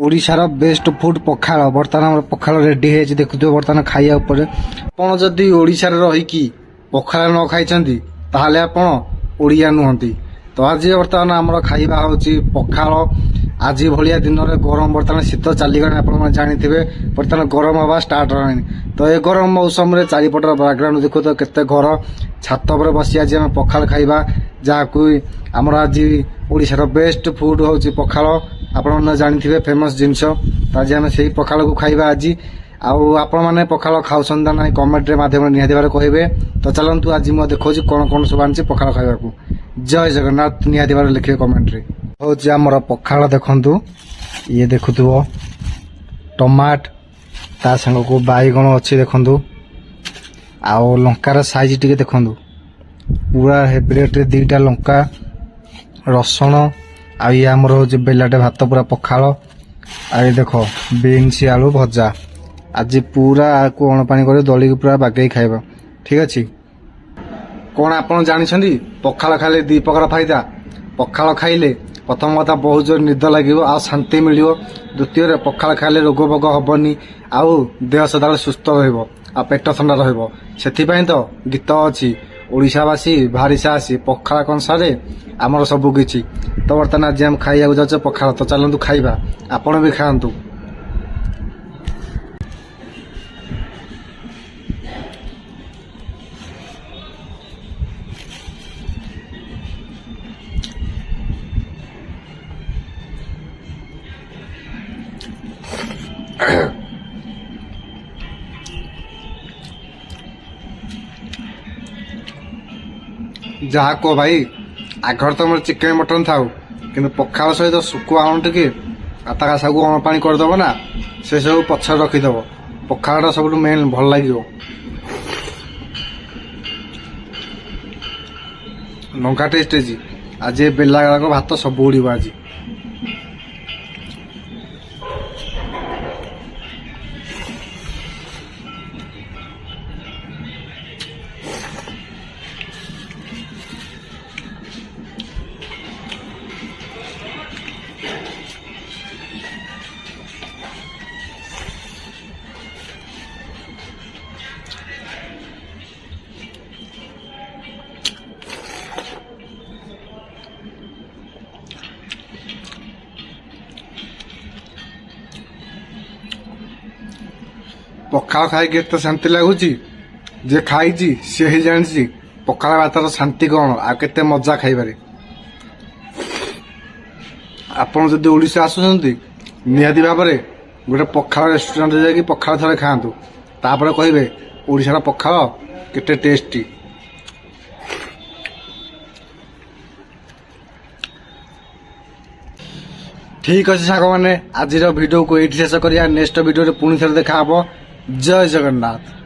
ओडिशार best food पखाल बर्तमान पखाल ready है देखुए बर्तमान खाइया उपरे आपण जदि ओडिशार रहीकि पखाल न खाई ताहले आपण ओडिया नुहंती। तो आज बर्तमान आमर खाइबा होची पखाल। आज भलिया दिन में गरम बर्तमान शीत चलीगले आप जानी बर्तमान गरम हवा स्टार्ट रही। तो ये गरम मौसम रे चारिपटर बैकग्राउंड देखो तो केते घर छात पर बसी आज आम पखाल खाइबा जहाँकि आमर आज ओडिशार बेस्ट फुड होची पखाल। आपण जानी फेमस जिनस। तो आज आम से पखाल को खाइबा आज आपण मैंने पखाल खाऊन ना कमेंट मध्यम निहाती भाव कहे। तो चलतु आज मुझे देखा कौन कौन सब आनी पखाल खाइबा को। जय जगन्नाथ निहाती भाव लिखे कमेंट रे हूँ आमर पखाल देखु ये देखुव टमाट ता संग को बैगण अच्छी देखु आउ लंकार साइज टी देखु पूरा हेब्रेट दीटा लंका रसुण आ ये आमर हूँ बेलाटे भात पूरा पखाल आ देख बीन्स आलू भजा आज पूरा को अणपाणी कर दलिक पूरा बागेई खाइबा। ठीक अच्छे कौन आप जानी पखाल खाइले दी प्रकार फायदा। पखाल खाइले प्रथम कथा बहुत जोर निद लगे आ शांति मिल। द्वितीय पखाल खाइले रोग भोग हेनी आउ देह सदा सुस्थ रहा पेट ठंडा रही। तो गीत अच्छी ओडिशावासी भारिशा आसी पखाल कंसारे आमर सबू किछि। तो बर्तमान आज आम खाइया जाऊँ पखाल। तो चलतु खाइबा आपण भी खातु। जहा को भाई आगर तो मोर चिकेन मटन थाउ कि पखाल सहित शुकुआ अण टे आता सब अणपाणी करदब ना से सब पछर रखीदब। पखाल सब मेन भल लगे। लंका टेस्ट अच्छी आज बेला गाक भात सब उड़ आज। पखाल खाई एत शांति लगुच जे खाई सी ही जानी पखाल भातर शांति कौन आ केते मजा खाइबारे। आपन जदि ओडिशा आसुचंती निहाती भाव में गोटे पखाल रेस्टोरेंट जाकि पखाल थोड़े खातु तापर कहे ओडिशार पखाल केते टेस्टी। ठीक अच्छे साग मैंने आज वीडियो को ये शेष करिया। नेक्स्ट वीडियो पुणी थे देखा। जय जगन्नाथ।